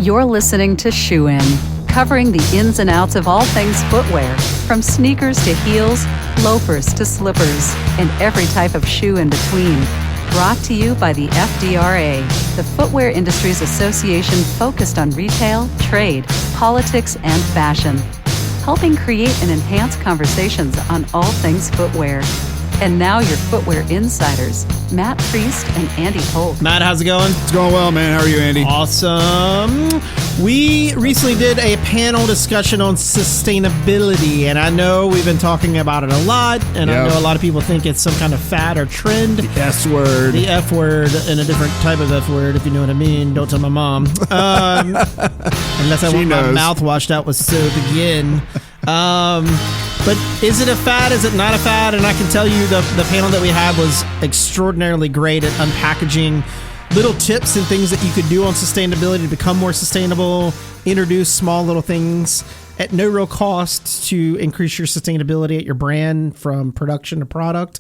You're listening to Shoe In, covering the ins and outs of all things footwear, from sneakers to heels, loafers to slippers, and every type of shoe in between. Brought to you by the FDRA, the Footwear Industries Association focused on retail, trade, politics, and fashion, helping create and enhance conversations on all things footwear. And now your footwear insiders, Matt Priest and Andy Holt. Matt, how's it going? It's going well, man. How are you, Andy? Awesome. We recently did a panel discussion on sustainability, and I know we've been talking about it a lot, and I know a lot of people think it's some kind of fad or trend. The S word. The F word, and a different type of F word, if you know what I mean. Don't tell my mom. Unless I want my mouth washed out with soap again. But is it a fad? Is it not a fad? And I can tell you the panel that we had was extraordinarily great at unpackaging little tips and things that you could do on sustainability to become more sustainable, introduce small little things at no real cost to increase your sustainability at your brand from production to product.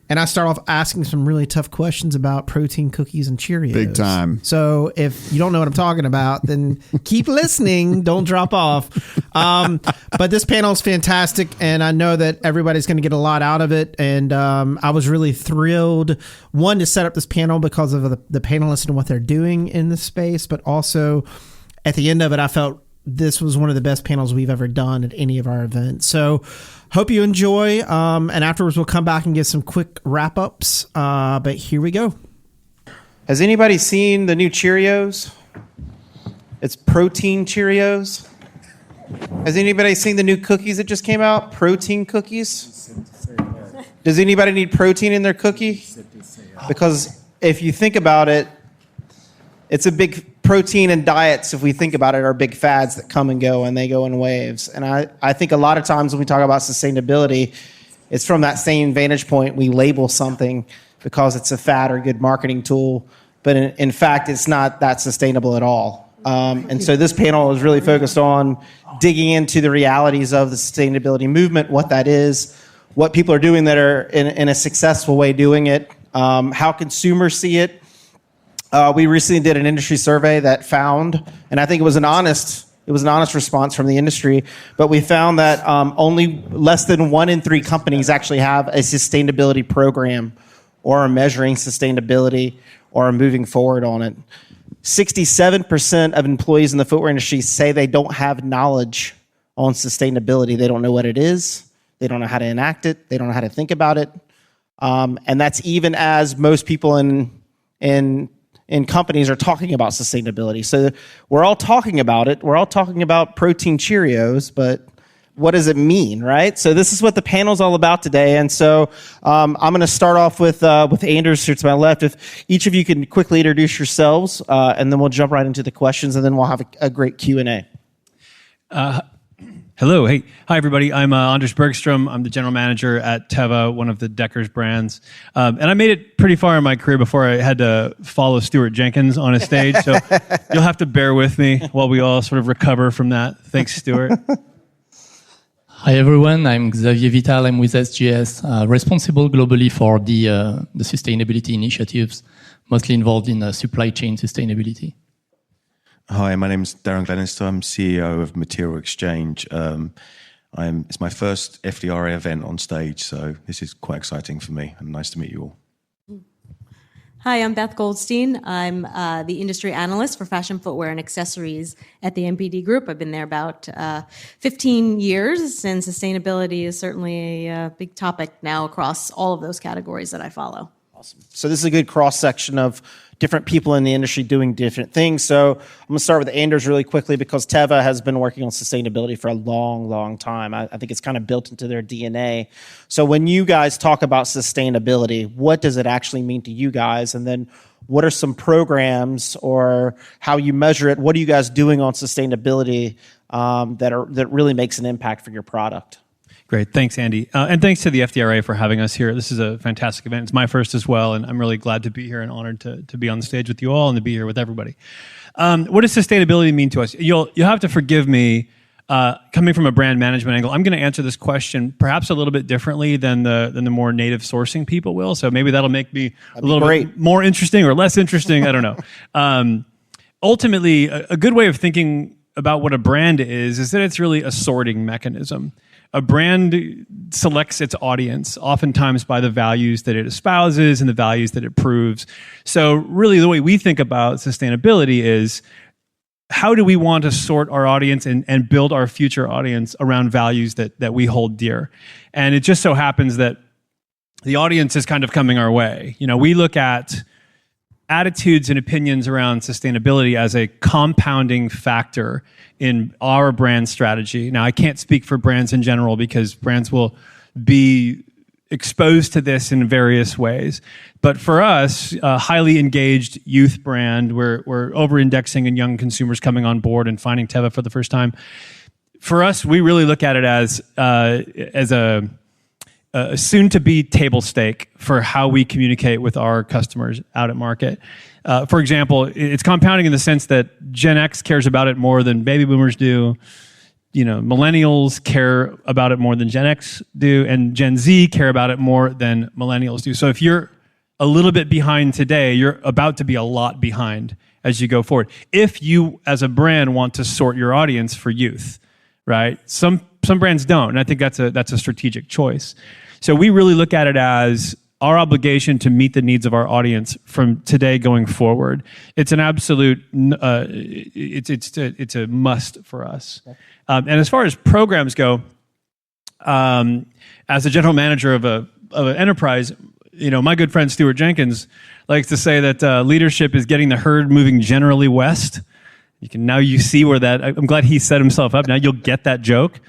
And I start off asking some really tough questions about protein cookies and Cheerios. Big time. So if you don't know what I'm talking about, then keep listening. Don't drop off. But this panel is fantastic, and I know that everybody's going to get a lot out of it. And I was really thrilled, one, to set up this panel because of the panelists and what they're doing in this space, but also at the end of it, I felt this was one of the best panels we've ever done at any of our events. So hope you enjoy. And afterwards, we'll come back and give some quick wrap-ups. But here we go. Has anybody seen the new Cheerios? It's protein Cheerios. Has anybody seen the new cookies that just came out? Protein cookies? Does anybody need protein in their cookie? Because if you think about it, it's a big protein, and diets, if we think about it, are big fads that come and go, and they go in waves. And I think a lot of times when we talk about sustainability, it's from that same vantage point. We label something because it's a fad or good marketing tool, but in fact, it's not that sustainable at all. And so this panel is really focused on digging into the realities of the sustainability movement, what that is, what people are doing that are in a successful way doing it, how consumers see it. We recently did an industry survey that found, and I think it was an honest response from the industry, but we found that only less than 1 in 3 companies actually have a sustainability program or are measuring sustainability or are moving forward on it. 67% of employees in the footwear industry say they don't have knowledge on sustainability. They don't know what it is. They don't know how to enact it. They don't know how to think about it. And that's even as most people in companies are talking about sustainability. So we're all talking about it. We're all talking about protein Cheerios, but what does it mean, right? So this is what the panel's all about today. And so I'm going to start off with Anders here to my left. If each of you can quickly introduce yourselves, and then we'll jump right into the questions, and then we'll have a great Q&A. Hello. Hey. Hi, everybody. I'm Anders Bergstrom. I'm the general manager at Teva, one of the Deckers brands. And I made it pretty far in my career before I had to follow Stuart Jenkins on a stage. So you'll have to bear with me while we all sort of recover from that. Thanks, Stuart. Hi, everyone. I'm Xavier Vital. I'm with SGS, responsible globally for the sustainability initiatives, mostly involved in supply chain sustainability. Hi, my name is Darren Glenister. I'm CEO of Material Exchange. It's my first FDRA event on stage, so this is quite exciting for me, and nice to meet you all. Hi, I'm Beth Goldstein. I'm the industry analyst for fashion footwear and accessories at the MPD Group. I've been there about 15 years, and sustainability is certainly a big topic now across all of those categories that I follow. Awesome. So this is a good cross-section of different people in the industry doing different things. So I'm going to start with Anders really quickly, because Teva has been working on sustainability for a long, long time. I think it's kind of built into their DNA. So when you guys talk about sustainability, what does it actually mean to you guys? And then what are some programs or how you measure it? What are you guys doing on sustainability that really makes an impact for your product? Great. Thanks, Andy. And thanks to the FDRA for having us here. This is a fantastic event. It's my first as well, and I'm really glad to be here and honored to be on the stage with you all and to be here with everybody. What does sustainability mean to us? You'll have to forgive me coming from a brand management angle. I'm going to answer this question perhaps a little bit differently than the more native sourcing people will. So maybe that'll make me a little bit more interesting or less interesting. I don't know. ultimately, a good way of thinking about what a brand is that it's really a sorting mechanism. A brand selects its audience, oftentimes by the values that it espouses and the values that it proves. So really the way we think about sustainability is, how do we want to sort our audience and build our future audience around values that we hold dear? And it just so happens that the audience is kind of coming our way. We look at attitudes and opinions around sustainability as a compounding factor in our brand strategy. Now, I can't speak for brands in general because brands will be exposed to this in various ways. But for us, a highly engaged youth brand, we're over-indexing in young consumers coming on board and finding Teva for the first time. For us, we really look at it as a soon-to-be table stake for how we communicate with our customers out at market. For example, it's compounding in the sense that Gen X cares about it more than baby boomers do. Millennials care about it more than Gen X do, and Gen Z care about it more than millennials do. So if you're a little bit behind today, you're about to be a lot behind as you go forward. If you, as a brand, want to sort your audience for youth, right? Some brands don't, and I think that's a strategic choice. So we really look at it as our obligation to meet the needs of our audience from today going forward. It's an absolute, it's a must for us. And as far as programs go, as a general manager of an enterprise, my good friend Stuart Jenkins likes to say that leadership is getting the herd moving generally west. You see where that. I'm glad he set himself up. Now you'll get that joke.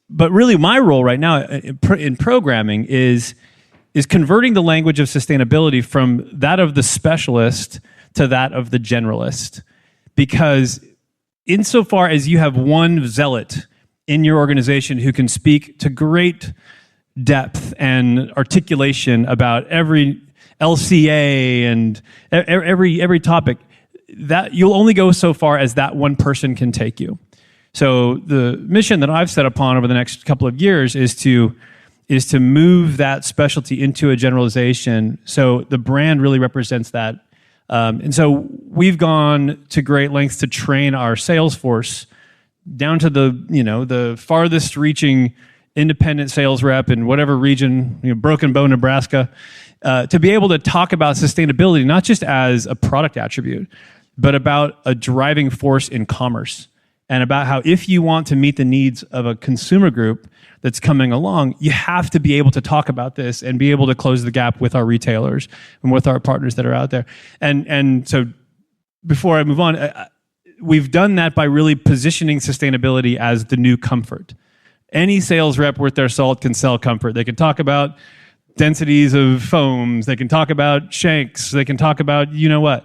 But really, my role right now in programming is converting the language of sustainability from that of the specialist to that of the generalist. Because insofar as you have one zealot in your organization who can speak to great depth and articulation about every LCA and every topic, that you'll only go so far as that one person can take you. So the mission that I've set upon over the next couple of years is to move that specialty into a generalization. So the brand really represents that. And so we've gone to great lengths to train our sales force down to the farthest reaching independent sales rep in whatever region, Broken Bow, Nebraska, to be able to talk about sustainability, not just as a product attribute, but about a driving force in commerce. And about how if you want to meet the needs of a consumer group that's coming along, you have to be able to talk about this and be able to close the gap with our retailers and with our partners that are out there. And so before I move on, we've done that by really positioning sustainability as the new comfort. Any sales rep worth their salt can sell comfort. They can talk about densities of foams. They can talk about shanks. They can talk about what.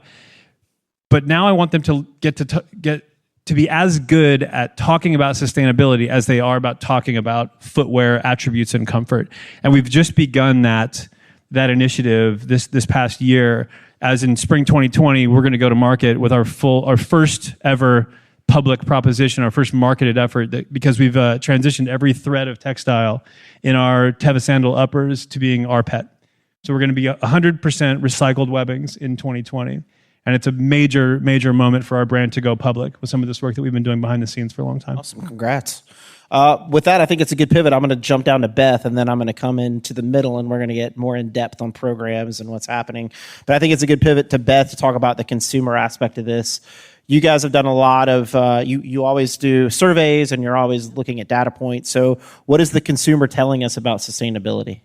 But now I want them to get to be as good at talking about sustainability as they are about talking about footwear attributes and comfort. And we've just begun that initiative this past year. As in spring 2020, we're going to go to market with our first ever public proposition, our first marketed effort, because we've transitioned every thread of textile in our Teva sandal uppers to being our pet. So we're going to be 100% recycled webbings in 2020. And it's a major, major moment for our brand to go public with some of this work that we've been doing behind the scenes for a long time. Awesome. Congrats. With that, I think it's a good pivot. I'm going to jump down to Beth, and then I'm going to come into the middle, and we're going to get more in depth on programs and what's happening. But I think it's a good pivot to Beth to talk about the consumer aspect of this. You guys have done a lot of, you always do surveys, and you're always looking at data points. So what is the consumer telling us about sustainability?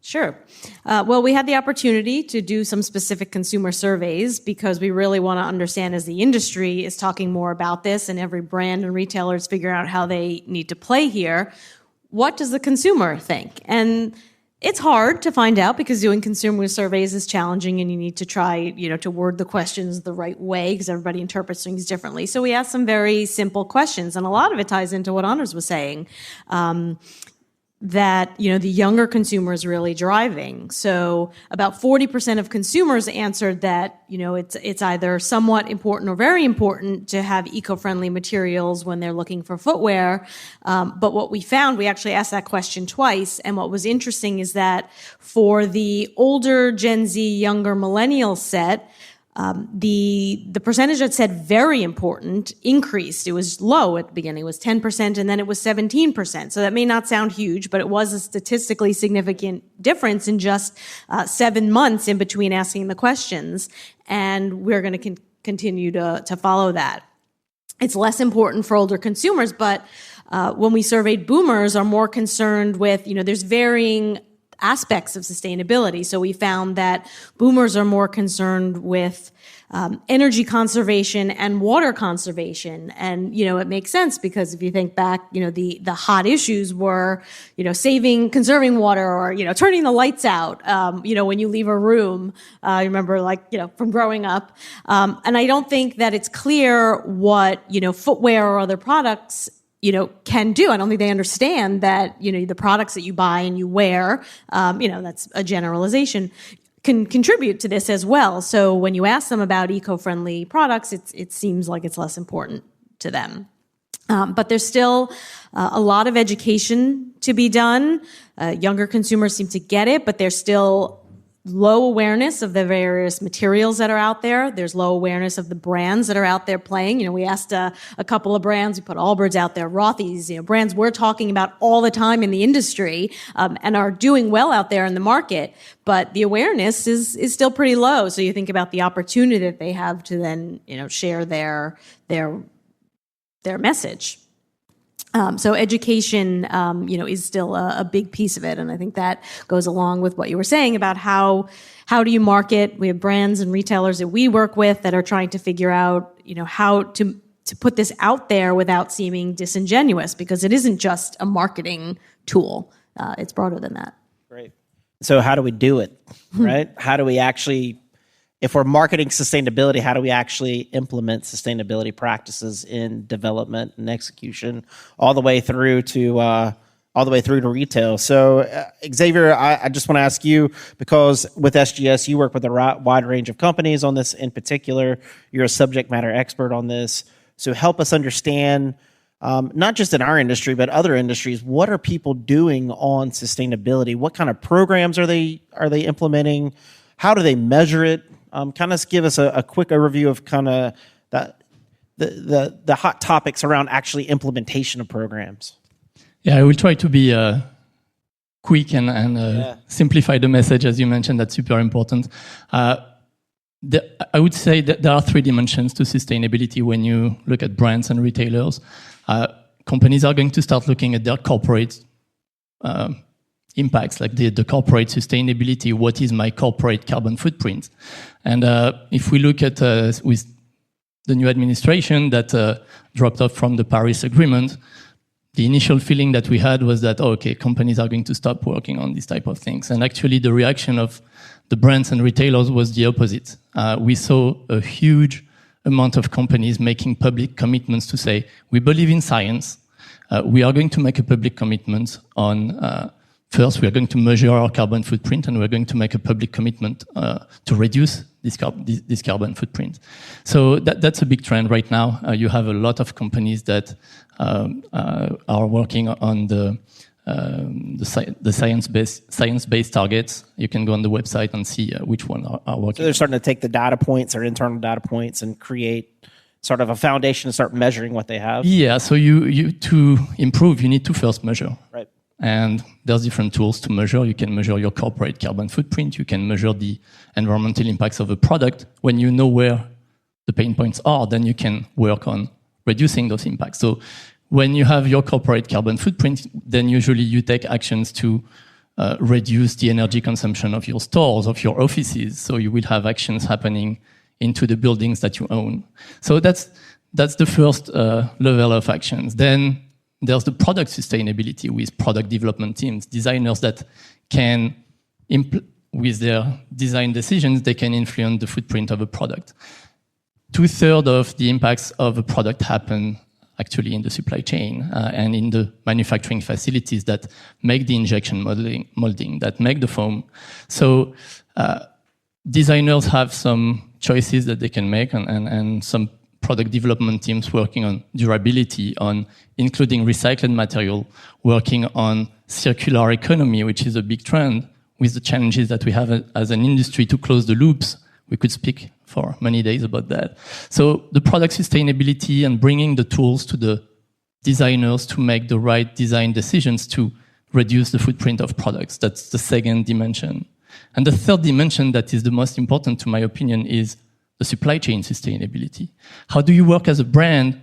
Sure. Well, we had the opportunity to do some specific consumer surveys because we really want to understand, as the industry is talking more about this and every brand and retailer is figuring out how they need to play here, what does the consumer think? And it's hard to find out because doing consumer surveys is challenging, and you need to try, to word the questions the right way because everybody interprets things differently. So we asked some very simple questions, and a lot of it ties into what Anders was saying. That, the younger consumer is really driving. So about 40% of consumers answered that, it's either somewhat important or very important to have eco-friendly materials when they're looking for footwear. But what we found, we actually asked that question twice. And what was interesting is that for the older Gen Z, younger millennial set, The percentage that said very important increased. It was low at the beginning. It was 10%, and then it was 17%. So that may not sound huge, but it was a statistically significant difference in just 7 months in between asking the questions. And we're going to continue to follow that. It's less important for older consumers, but when we surveyed boomers, are more concerned with, there's varying aspects of sustainability. So we found that boomers are more concerned with energy conservation and water conservation. And, it makes sense because if you think back, the hot issues were, conserving water or, turning the lights out, when you leave a room. I remember from growing up. And I don't think that it's clear what, footwear or other products can do. I don't think they understand that, the products that you buy and you wear, that's a generalization, can contribute to this as well. So when you ask them about eco-friendly products, it seems like it's less important to them. But there's still a lot of education to be done. Younger consumers seem to get it, but there's still low awareness of the various materials that are out there. There's low awareness of the brands that are out there playing. We asked a couple of brands. We put Allbirds out there, Rothy's, brands we're talking about all the time in the industry, and are doing well out there in the market. But the awareness is still pretty low. So you think about the opportunity that they have to then, share their message. So education, is still a big piece of it. And I think that goes along with what you were saying about how do you market. We have brands and retailers that we work with that are trying to figure out, how to put this out there without seeming disingenuous, because it isn't just a marketing tool. It's broader than that. Great. So how do we do it, right? How do we actually, if we're marketing sustainability, how do we actually implement sustainability practices in development and execution all the way through to retail? So Xavier, I just want to ask you, because with SGS, you work with a wide range of companies on this in particular. You're a subject matter expert on this. So help us understand, not just in our industry, but other industries, what are people doing on sustainability? What kind of programs are they implementing? How do they measure it? Kind of give us a quick overview of kind of the hot topics around actually implementation of programs. Yeah, I will try to be quick and simplify the message, as you mentioned. That's super important. I would say that there are 3 dimensions to sustainability when you look at brands and retailers. Companies are going to start looking at their corporate impacts, like the corporate sustainability. What is my corporate carbon footprint? And if we look at with the new administration that dropped off from the Paris Agreement, the initial feeling that we had was that, companies are going to stop working on these type of things. And actually the reaction of the brands and retailers was the opposite. We saw a huge amount of companies making public commitments to say, we believe in science. We are going to make a public commitment on first, we are going to measure our carbon footprint, and we're going to make a public commitment to reduce this carbon footprint. So that's a big trend right now. You have a lot of companies that are working on the science-based targets. You can go on the website and see which one are working. So they're starting to take the data points or internal data points and create sort of a foundation to start measuring what they have. Yeah. So you to improve, you need to first measure. Right. And there's different tools to measure. You can measure your corporate carbon footprint. You can measure the environmental impacts of a product. When you know where the pain points are, then you can work on reducing those impacts. So when you have your corporate carbon footprint, then usually you take actions to reduce the energy consumption of your stores, of your offices. So you will have actions happening into the buildings that you own. So that's the first level of actions. Then there's the product sustainability with product development teams, designers that can, with their design decisions, they can influence the footprint of a product. 2/3 of the impacts of a product happen actually in the supply chain and in the manufacturing facilities that make the injection molding, that make the foam. So designers have some choices that they can make and some product development teams working on durability, on including recycled material, working on circular economy, which is a big trend with the challenges that we have as an industry to close the loops We could speak for many days about that. So the product sustainability and bringing the tools to the designers to make the right design decisions to reduce the footprint of products. That's the second dimension. And the third dimension that is the most important, to my opinion, is the supply chain sustainability. How do you work as a brand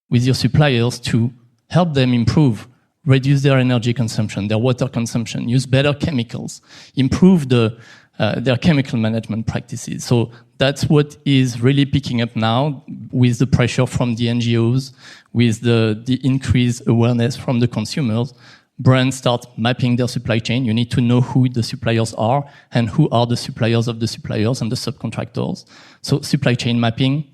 with your suppliers to help them improve, reduce their energy consumption, their water consumption, use better chemicals, improve their chemical management practices? So that's what is really picking up now with the pressure from the NGOs, with the increased awareness from the consumers. Brands start mapping their supply chain. You need to know who the suppliers are and who are the suppliers of the suppliers and the subcontractors. So supply chain mapping,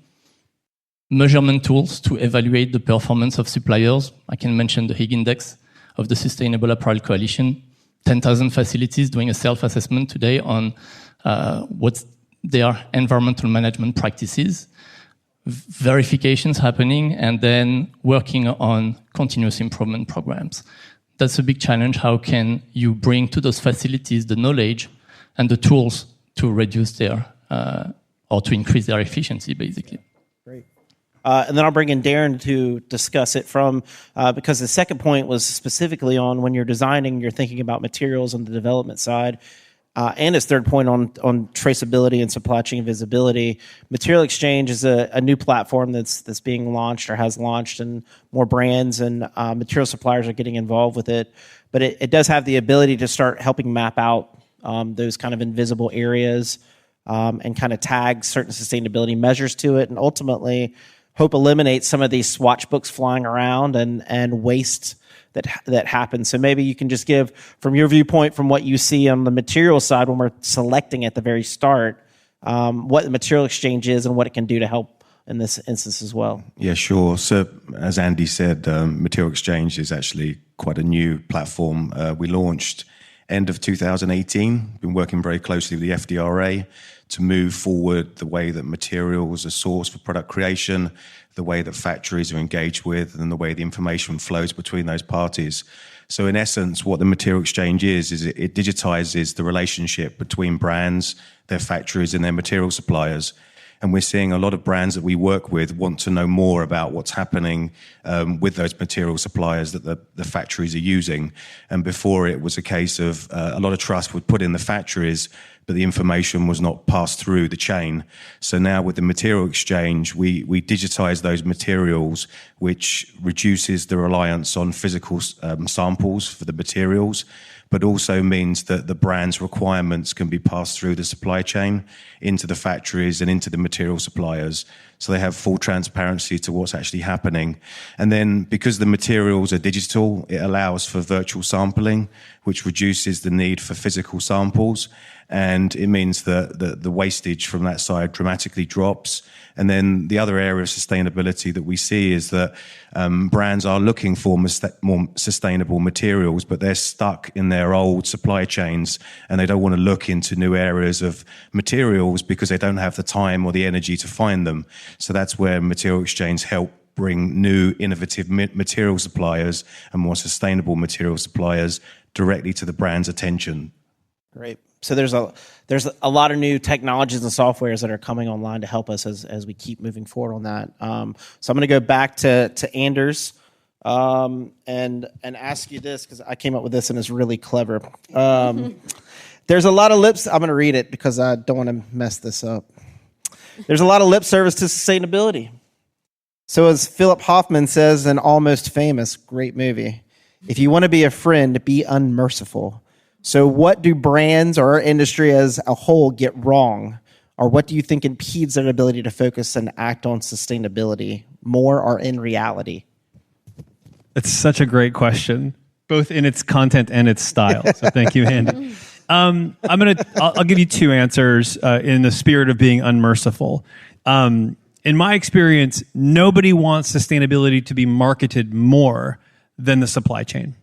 measurement tools to evaluate the performance of suppliers. I can mention the Higg Index of the Sustainable Apparel Coalition. 10,000 facilities doing a self-assessment today on what's their environmental management practices, verifications happening, and then working on continuous improvement programs. That's a big challenge. How can you bring to those facilities the knowledge and the tools to reduce their, or to increase their efficiency, basically? Great. And then I'll bring in Darren to discuss it from, because the second point was specifically on when you're designing, you're thinking about materials on the development side. And his third point on traceability and supply chain visibility. Material Exchange is a new platform that's being launched or has launched, and more brands and material suppliers are getting involved with it. But it does have the ability to start helping map out those kind of invisible areas and kind of tag certain sustainability measures to it, and ultimately hope eliminate some of these swatch books flying around and waste that happens. So maybe you can just give, from your viewpoint, from what you see on the material side when we're selecting at the very start, what the Material Exchange is and what it can do to help in this instance as well. Yeah, sure. So as Andy said, Material Exchange is actually quite a new platform. We launched end of 2018, been working very closely with the FDRA to move forward the way that materials are sourced for product creation, the way that factories are engaged with, and the way the information flows between those parties. So in essence, what the Material Exchange is it digitizes the relationship between brands, their factories, and their material suppliers. And we're seeing a lot of brands that we work with want to know more about what's happening with those material suppliers that the factories are using. And before, it was a case of a lot of trust would put in the factories, but the information was not passed through the chain. So now with the Material Exchange, we digitize those materials, which reduces the reliance on physical samples for the materials, but also means that the brand's requirements can be passed through the supply chain into the factories and into the material suppliers. So they have full transparency to what's actually happening. And then because the materials are digital, it allows for virtual sampling, which reduces the need for physical samples. And it means that the wastage from that side dramatically drops. And then the other area of sustainability that we see is that brands are looking for more sustainable materials, but they're stuck in their old supply chains, and they don't want to look into new areas of materials because they don't have the time or the energy to find them. So that's where Material Exchange help bring new innovative material suppliers and more sustainable material suppliers directly to the brand's attention. Great. So there's a lot of new technologies and softwares that are coming online to help us as we keep moving forward on that. So I'm going to go back to Anders and ask you this, because I came up with this and it's really clever. There's a lot of lips. I'm going to read it because I don't want to mess this up. There's a lot of lip service to sustainability. So as Philip Hoffman says in Almost Famous, great movie, if you want to be a friend, be unmerciful. So what do brands or our industry as a whole get wrong? Or what do you think impedes their ability to focus and act on sustainability more or in reality? It's such a great question, both in its content and its style. So thank you, Andy. I'll give you two answers in the spirit of being unmerciful. In my experience, nobody wants sustainability to be marketed more than the supply chain.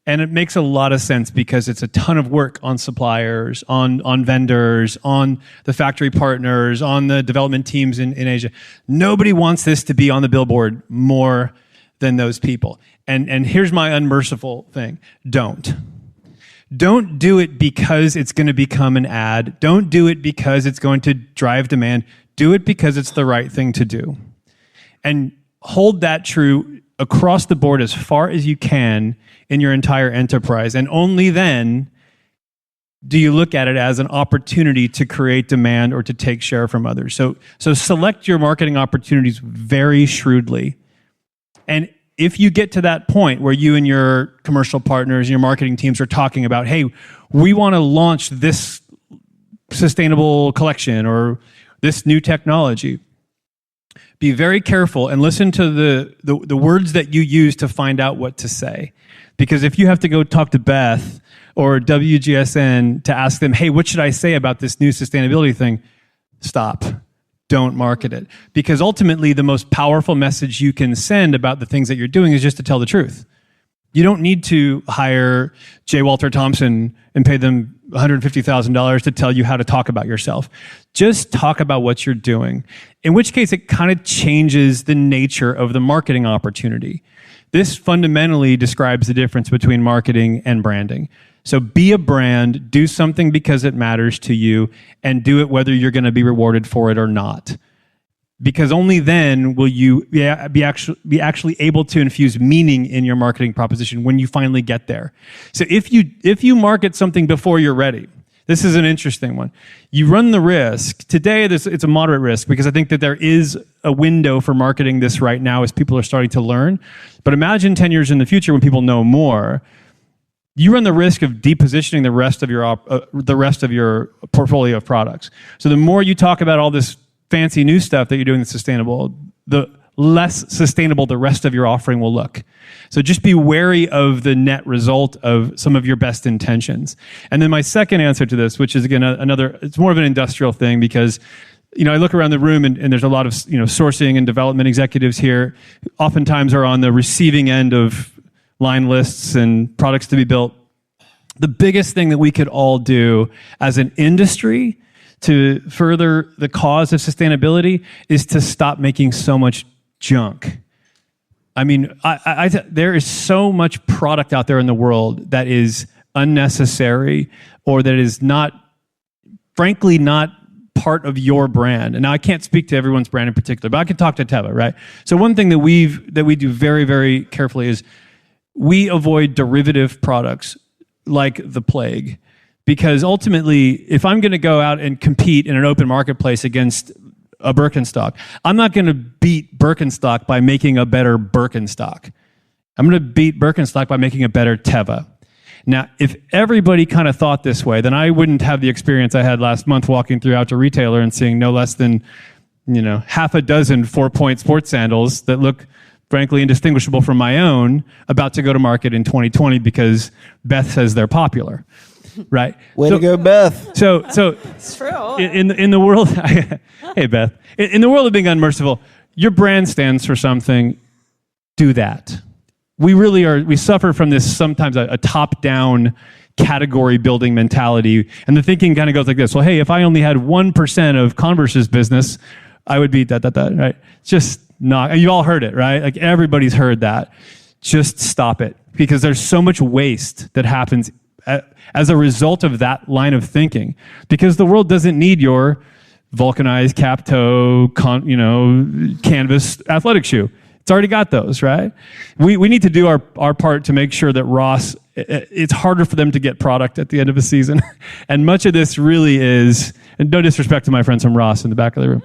And it makes a lot of sense because it's a ton of work on suppliers, on vendors, on the factory partners, on the development teams in Asia. Nobody wants this to be on the billboard more than those people. And here's my unmerciful thing. Don't. Don't do it because it's going to become an ad. Don't do it because it's going to drive demand. Do it because it's the right thing to do. And hold that true across the board as far as you can in your entire enterprise. And only then do you look at it as an opportunity to create demand or to take share from others. So select your marketing opportunities very shrewdly. And if you get to that point where you and your commercial partners and your marketing teams are talking about, hey, we want to launch this sustainable collection or this new technology, be very careful and listen to the words that you use to find out what to say. Because if you have to go talk to Beth or WGSN to ask them, hey, what should I say about this new sustainability thing? Stop. Don't market it. Because ultimately, the most powerful message you can send about the things that you're doing is just to tell the truth. You don't need to hire J. Walter Thompson and pay them $150,000 to tell you how to talk about yourself. Just talk about what you're doing. In which case, it kind of changes the nature of the marketing opportunity. This fundamentally describes the difference between marketing and branding. So be a brand, do something because it matters to you, and do it whether you're going to be rewarded for it or not. Because only then will you be actually able to infuse meaning in your marketing proposition when you finally get there. So if you market something before you're ready, this is an interesting one. You run the risk. Today, it's a moderate risk because I think that there is a window for marketing this right now as people are starting to learn. But imagine 10 years in the future when people know more. You run the risk of depositioning the rest of your portfolio of products. So the more you talk about all this fancy new stuff that you're doing that's sustainable, the less sustainable the rest of your offering will look. So just be wary of the net result of some of your best intentions. And then my second answer to this, which is again it's more of an industrial thing because I look around the room and there's a lot of sourcing and development executives here, oftentimes are on the receiving end of line lists and products to be built. The biggest thing that we could all do as an industry to further the cause of sustainability is to stop making so much junk. I mean, there is so much product out there in the world that is unnecessary or that is frankly not part of your brand. And now I can't speak to everyone's brand in particular, but I can talk to Teva, right? So one thing that we do very, very carefully is we avoid derivative products like the plague. Because ultimately, if I'm going to go out and compete in an open marketplace against a Birkenstock, I'm not going to beat Birkenstock by making a better Birkenstock. I'm going to beat Birkenstock by making a better Teva. Now, if everybody kind of thought this way, then I wouldn't have the experience I had last month walking through Outdoor Retailer and seeing no less than, half a dozen 4-point sports sandals that look frankly indistinguishable from my own about to go to market in 2020 because Beth says they're popular. Right. Way to go, Beth. So It's true. In the world, hey Beth, in the world of being unmerciful, your brand stands for something. Do that. We really are. We suffer from this sometimes a top-down category building mentality, and the thinking kind of goes like this. Well, hey, if I only had 1% of Converse's business, I would be that. Right? It's just not. You all heard it, right? Like everybody's heard that. Just stop it because there's so much waste that happens as a result of that line of thinking, because the world doesn't need your vulcanized cap toe, canvas athletic shoe. It's already got those, right? We need to do our part to make sure that Ross, it's harder for them to get product at the end of a season. And much of this really is, and no disrespect to my friends from Ross in the back of the room.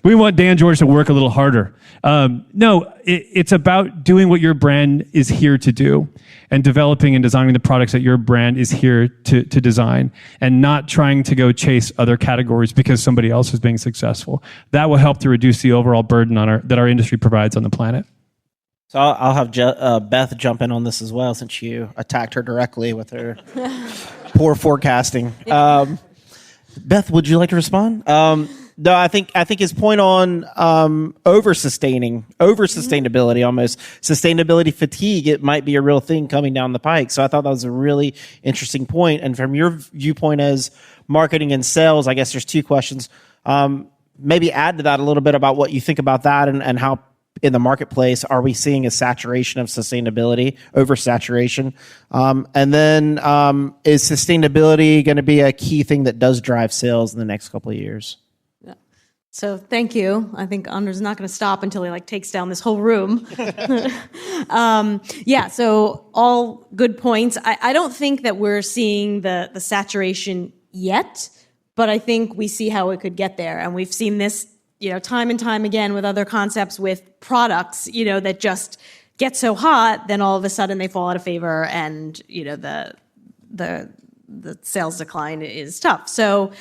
We want Dan George to work a little harder. It's about doing what your brand is here to do and developing and designing the products that your brand is here to design, and not trying to go chase other categories because somebody else is being successful. That will help to reduce the overall burden that our industry provides on the planet. So I'll have Beth jump in on this as well, since you attacked her directly with her poor forecasting. Beth, would you like to respond? No, I think his point on sustainability, almost sustainability fatigue, it might be a real thing coming down the pike. So I thought that was a really interesting point. And from your viewpoint as marketing and sales, I guess there's two questions. Maybe add to that a little bit about what you think about that and how in the marketplace, are we seeing a saturation of sustainability, oversaturation? And then is sustainability going to be a key thing that does drive sales in the next couple of years? So thank you. I think Anders is not going to stop until he takes down this whole room. So all good points. I don't think that we're seeing the saturation yet, but I think we see how it could get there. And we've seen this, time and time again with other concepts with products, that just get so hot, then all of a sudden they fall out of favor and, the sales decline is tough. So,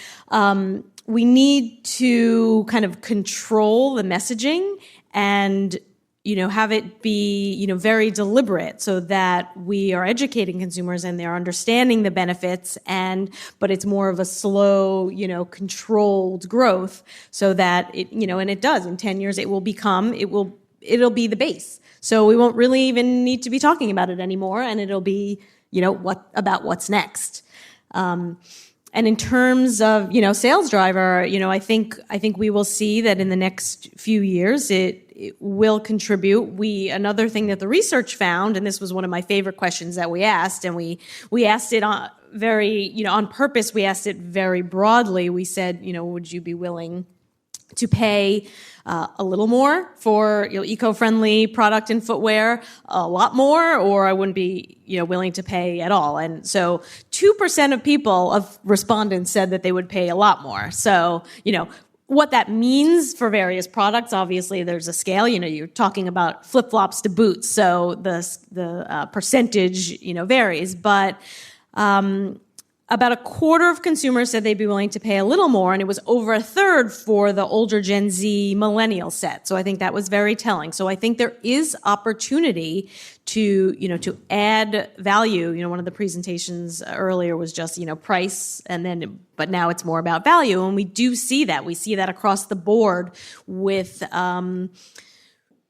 we need to kind of control the messaging and, have it be, very deliberate so that we are educating consumers and they're understanding the benefits but it's more of a slow, controlled growth so that it, and it does in 10 years, it'll be the base. So we won't really even need to be talking about it anymore. And it'll be, what's next. And in terms of, sales driver, I think we will see that in the next few years, it will contribute. Another thing that the research found, and this was one of my favorite questions that we asked, and we asked it on on purpose, we asked it very broadly. We said, would you be willing to pay a little more for eco-friendly product and footwear, a lot more, or I wouldn't be willing to pay at all. And so 2% of respondents said that they would pay a lot more. So what that means for various products, obviously there's a scale. You're talking about flip-flops to boots, so the percentage varies, but about a quarter of consumers said they'd be willing to pay a little more, and it was over a third for the older Gen Z millennial set. So I think that was very telling. So I think there is opportunity to add value. One of the presentations earlier was just, price, but now it's more about value. And we do see that. We see that across the board with,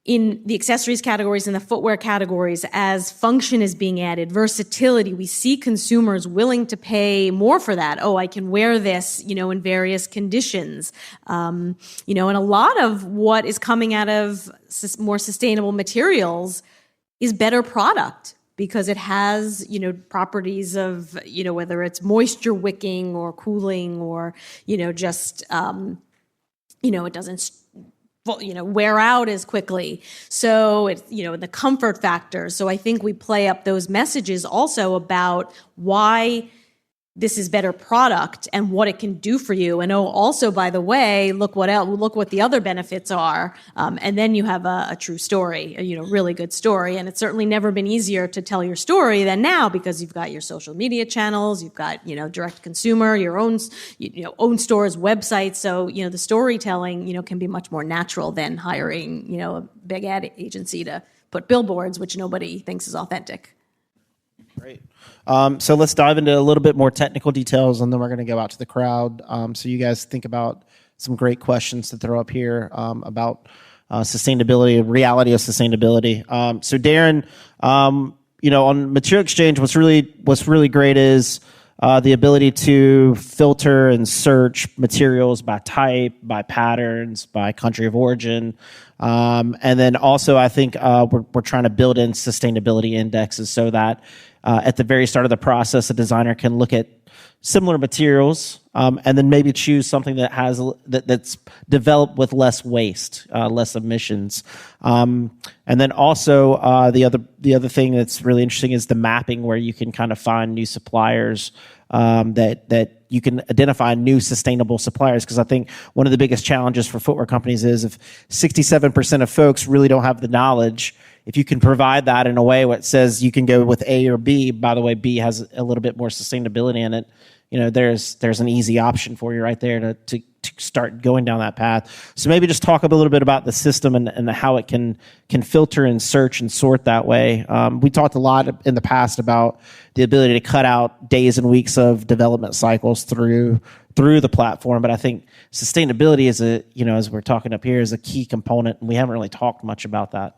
in the accessories categories and the footwear categories, as function is being added, versatility, we see consumers willing to pay more for that. Oh, I can wear this, in various conditions. And a lot of what is coming out of more sustainable materials is better product because it has, properties of, whether it's moisture wicking or cooling or, just, it doesn't wear out as quickly. So it's, the comfort factor. So I think we play up those messages also about why this is better product and what it can do for you. And also, by the way, look what the other benefits are. And then you have a true story, really good story. And it's certainly never been easier to tell your story than now because you've got your social media channels, you've got, direct consumer, your own, own stores, websites. So, the storytelling, can be much more natural than hiring, a big ad agency to put billboards, which nobody thinks is authentic. Great. So let's dive into a little bit more technical details, and then we're going to go out to the crowd. So you guys think about some great questions to throw up here about sustainability, reality of sustainability. So Darren, on Material Exchange, what's really great is the ability to filter and search materials by type, by patterns, by country of origin. And then also, I think we're trying to build in sustainability indexes so that at the very start of the process, a designer can look at similar materials and then maybe choose something that's developed with less waste, less emissions. And then also the other thing that's really interesting is the mapping, where you can kind of find new suppliers that you can identify new sustainable suppliers. Because I think one of the biggest challenges for footwear companies is if 67% of folks really don't have the knowledge, if you can provide that in a way where it says you can go with A or B, by the way, B has a little bit more sustainability in it, there's an easy option for you right there to start going down that path. So maybe just talk a little bit about the system and how it can filter and search and sort that way. We talked a lot in the past about the ability to cut out days and weeks of development cycles through the platform, but I think sustainability is as we're talking up here, is a key component, and we haven't really talked much about that.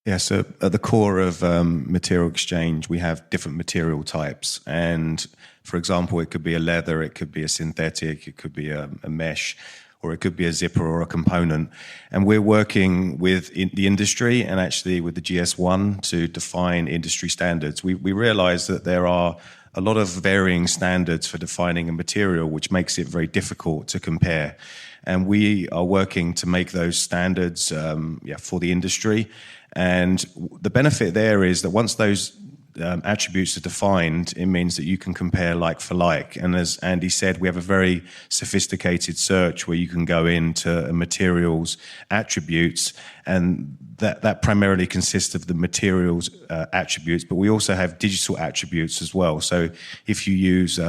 Yeah, so at the core of Material Exchange, we have different material types. And for example, it could be a leather, it could be a synthetic, it could be a mesh. or it could be a zipper or a component. And we're working with the industry and actually with the GS1 to define industry standards. We realize that there are a lot of varying standards for defining a material, which makes it very difficult to compare. And we are working to make those standards for the industry. And the benefit there is that once those attributes are defined, it means that you can compare like for like. And as Andy said, we have a very sophisticated search where you can go into a materials attributes, and that primarily consists of the materials attributes, but we also have digital attributes as well. So if you use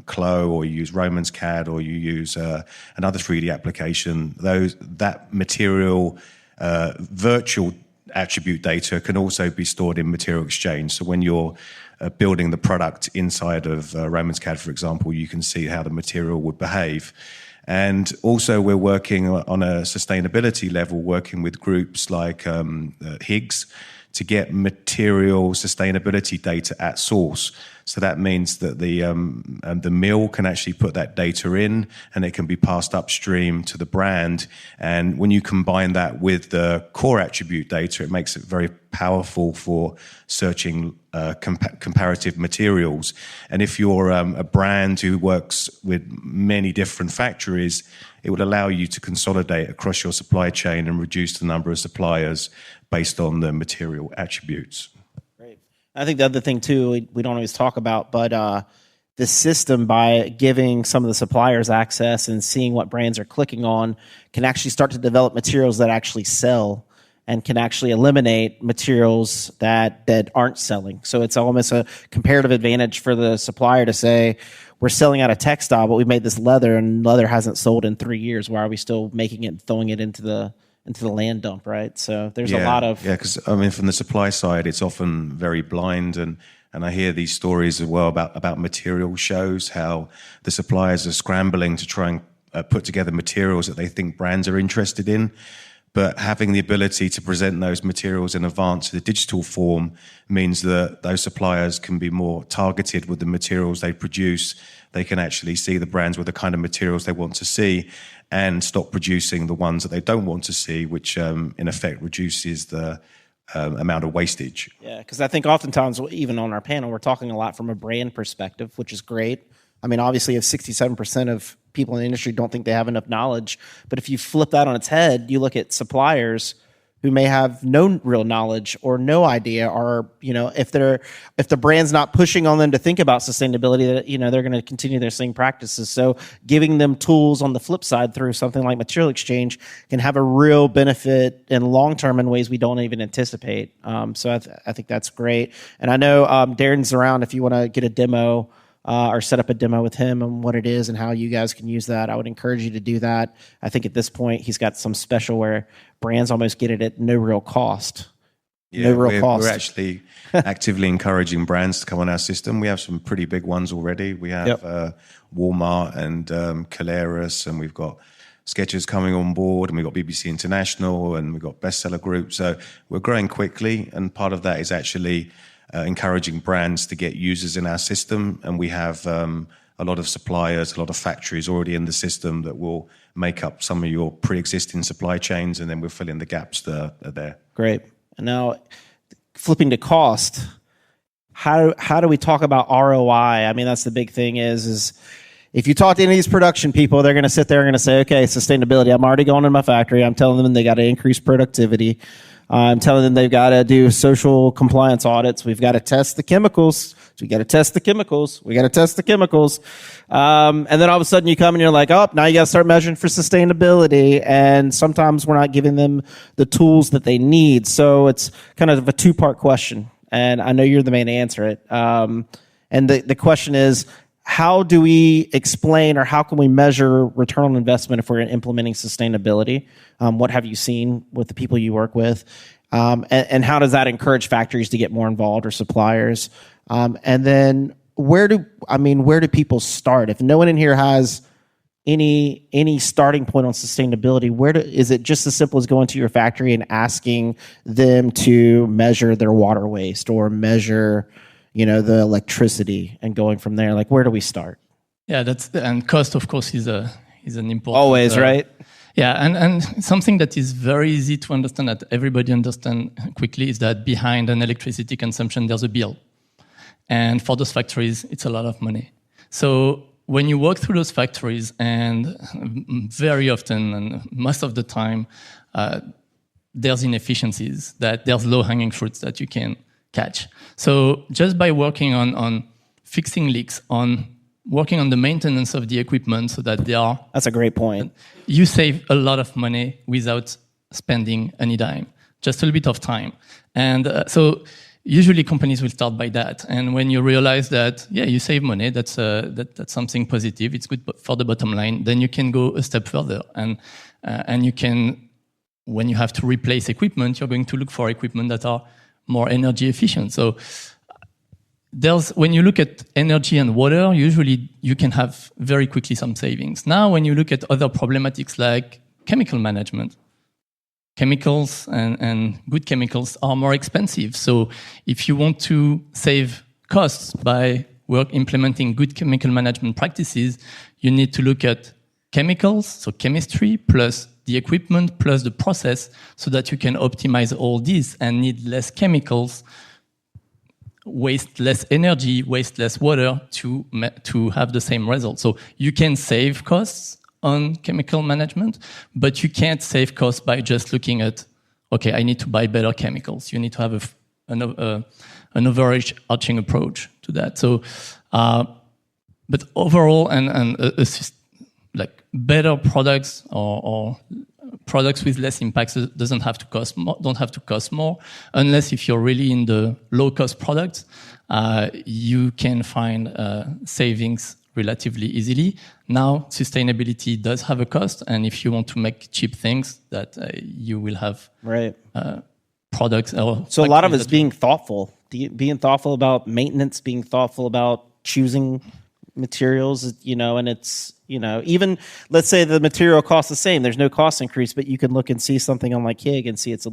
Clo or you use Romans CAD or you use another 3D application, that material virtual attribute data can also be stored in Material Exchange. So when you're building the product inside of Romans CAD, for example, you can see how the material would behave. And also we're working on a sustainability level, working with groups like Higgs to get material sustainability data at source. So that means that the mill can actually put that data in, and it can be passed upstream to the brand. And when you combine that with the core attribute data, it makes it very powerful for searching comparative materials. And if you're a brand who works with many different factories, it would allow you to consolidate across your supply chain and reduce the number of suppliers based on the material attributes. I think the other thing too, we don't always talk about, but the system, by giving some of the suppliers access and seeing what brands are clicking on, can actually start to develop materials that actually sell and can actually eliminate materials that aren't selling. So it's almost a comparative advantage for the supplier to say, we're selling out a textile, but we made this leather, and leather hasn't sold in 3 years. Why are we still making it and throwing it into the land dump, right? So there's a lot of... Yeah, because, I mean, from the supply side, it's often very blind, and I hear these stories as well about material shows, how the suppliers are scrambling to try and put together materials that they think brands are interested in. But having the ability to present those materials in advance in a digital form means that those suppliers can be more targeted with the materials they produce. They can actually see the brands with the kind of materials they want to see and stop producing the ones that they don't want to see, which in effect reduces the amount of wastage. Yeah, because I think oftentimes, even on our panel, we're talking a lot from a brand perspective, which is great. I mean, obviously, if 67% of people in the industry don't think they have enough knowledge, but if you flip that on its head, you look at suppliers who may have no real knowledge or no idea, or if the brand's not pushing on them to think about sustainability, that they're going to continue their same practices. So giving them tools on the flip side through something like Material Exchange can have a real benefit in long term in ways we don't even anticipate. So I think that's great. And I know Darren's around if you want to get a demo. Or set up a demo with him and what it is and how you guys can use that. I would encourage you to do that. I think at this point, he's got some special where brands almost get it at no real cost. Yeah, we're actually actively encouraging brands to come on our system. We have some pretty big ones already. We have Walmart and Caleres, and we've got Skechers coming on board, and we've got BBC International, and we've got Bestseller Group. So we're growing quickly, and part of that is actually encouraging brands to get users in our system, and we have a lot of suppliers, a lot of factories already in the system that will make up some of your pre-existing supply chains, and then we'll fill in the gaps that are there. Great. And now, flipping to cost, how do we talk about ROI? I mean, that's the big thing is if you talk to any of these production people, they're going to sit there and going to say, okay, sustainability, I'm already going in my factory. I'm telling them they got to increase productivity. I'm telling them they've got to do social compliance audits. We've got to test the chemicals. So we got to test the chemicals. We got to test the chemicals. And then all of a sudden you come and you're like, oh, now you got to start measuring for sustainability. And sometimes we're not giving them the tools that they need. So it's kind of a two-part question. And I know you're the man to answer it. And the question is, how do we explain, or how can we measure return on investment if we're implementing sustainability? What have you seen with the people you work with? And how does that encourage factories to get more involved, or suppliers? And then where do people start? If no one in here has any starting point on sustainability, is it just as simple as going to your factory and asking them to measure their water waste or measure the electricity and going from there? Like, where do we start? Yeah, and cost, of course, is a is an important... Always, right? Yeah, and something that is very easy to understand, that everybody understand quickly, is that behind an electricity consumption, there's a bill. And for those factories, it's a lot of money. So when you walk through those factories, and very often, and most of the time, there's inefficiencies, that there's low-hanging fruits that you can catch. So just by working on fixing leaks, on working on the maintenance of the equipment so that they are... That's a great point. You save a lot of money without spending any dime, just a little bit of time. And so usually companies will start by that. And when you realize that, yeah, you save money, that's something positive, it's good for the bottom line, then you can go a step further. And you can, when you have to replace equipment, you're going to look for equipment that are more energy efficient. So when you look at energy and water, usually you can have very quickly some savings. Now, when you look at other problematics like chemical management, chemicals and good chemicals are more expensive. So if you want to save costs by implementing good chemical management practices, you need to look at chemicals, so chemistry, plus the equipment, plus the process, so that you can optimize all these and need less chemicals, waste less energy, waste less water to have the same result. So you can save costs on chemical management, but you can't save costs by just looking at, okay, I need to buy better chemicals. You need to have an overarching approach to that. So, but overall, like better products or products with less impacts don't have to cost more, unless if you're really in the low-cost products, you can find savings relatively easily. Now, sustainability does have a cost, and if you want to make cheap things, that you will have products. So a lot of it's being thoughtful, being thoughtful about maintenance, being thoughtful about choosing materials, and it's, even let's say the material costs the same, there's no cost increase, but you can look and see something on like Hig and see it's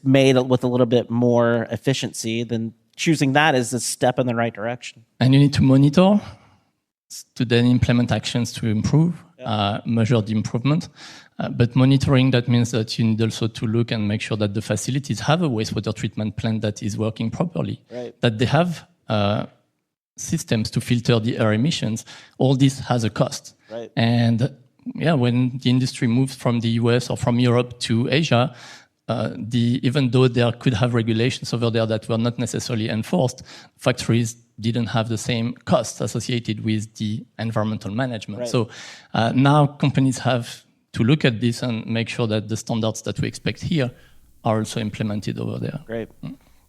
made with a little bit more efficiency, then choosing that is a step in the right direction. And you need to monitor to then implement actions to improve, measure the improvement. But monitoring, that means that you need also to look and make sure that the facilities have a wastewater treatment plant that is working properly, that they have systems to filter the air emissions. All this has a cost. And when the industry moves from the US or from Europe to Asia, even though there could have regulations over there that were not necessarily enforced, factories didn't have the same costs associated with the environmental management. So now companies have to look at this and make sure that the standards that we expect here are also implemented over there. Great.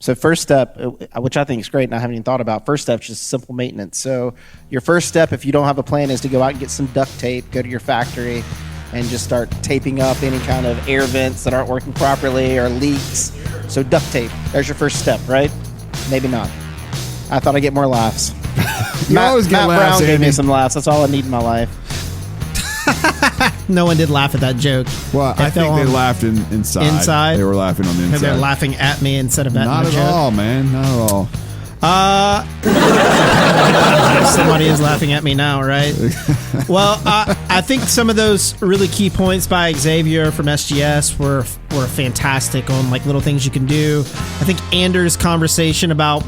So first step, which I think is great and I haven't even thought about, first step is just simple maintenance. So your first step, if you don't have a plan, is to go out and get some duct tape, go to your factory, and just start taping up any kind of air vents that aren't working properly or leaks. So duct tape, there's your first step, right? Maybe not. I thought I'd get more laughs. Always get Matt laughs, Brown gave me Andy. some laughs. That's all I need in my life. No one did laugh at that joke. Well, I think they laughed inside. Inside? They were laughing on the Because inside. they're laughing at me instead of at Not the at joke. all, man. Not at all. Somebody is laughing at me now, right? Well, I think some of those really key points by Xavier from SGS were fantastic on like little things you can do. I think Anders' conversation about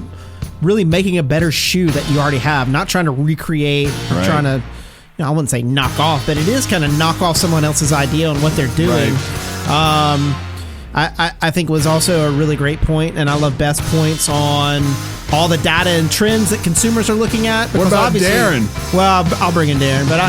really making a better shoe that you already have, not trying to recreate, trying to, I wouldn't say knock off, but it is kind of knock off someone else's idea on what they're doing. I think was also a really great point, and I love Beth's points on all the data and trends that consumers are looking at. What about Darren? Well, I'll bring in Darren, but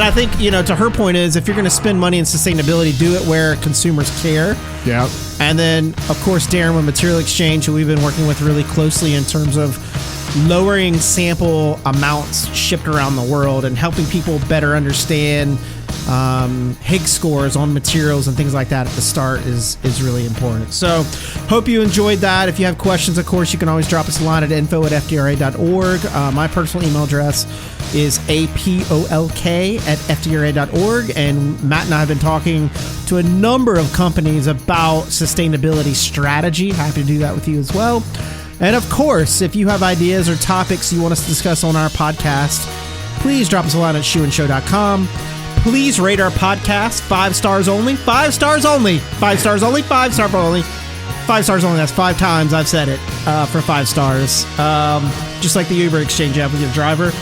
I think, to her point is, if you're going to spend money in sustainability, do it where consumers care. Yeah. And then, of course, Darren with Material Exchange, who we've been working with really closely in terms of lowering sample amounts shipped around the world and helping people better understand Higgs scores on materials and things like that at the start is really important. So hope you enjoyed that. If you have questions, of course, you can always drop us a line at info@fdra.org. My personal email address is apolk@fdra.org. And Matt and I have been talking to a number of companies about sustainability strategy. Happy to do that with you as well. And of course, if you have ideas or topics you want us to discuss on our podcast, please drop us a line at shoeandshow.com. Please rate our podcast 5 stars only. 5 stars only. 5 stars only. 5 stars only. 5 stars only. That's 5 times I've said it for 5 stars. Just like the Uber Exchange app with your driver.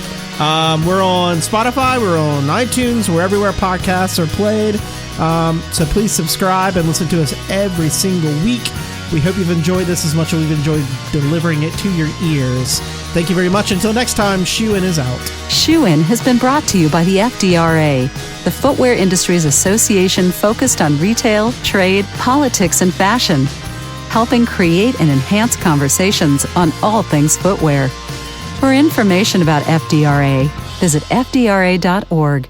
We're on Spotify. We're on iTunes. We're everywhere podcasts are played. So please subscribe and listen to us every single week. We hope you've enjoyed this as much as we've enjoyed delivering it to your ears. Thank you very much. Until next time, Shoe In is out. Shoe In has been brought to you by the FDRA, the Footwear Industries Association focused on retail, trade, politics, and fashion, helping create and enhance conversations on all things footwear. For information about FDRA, visit fdra.org.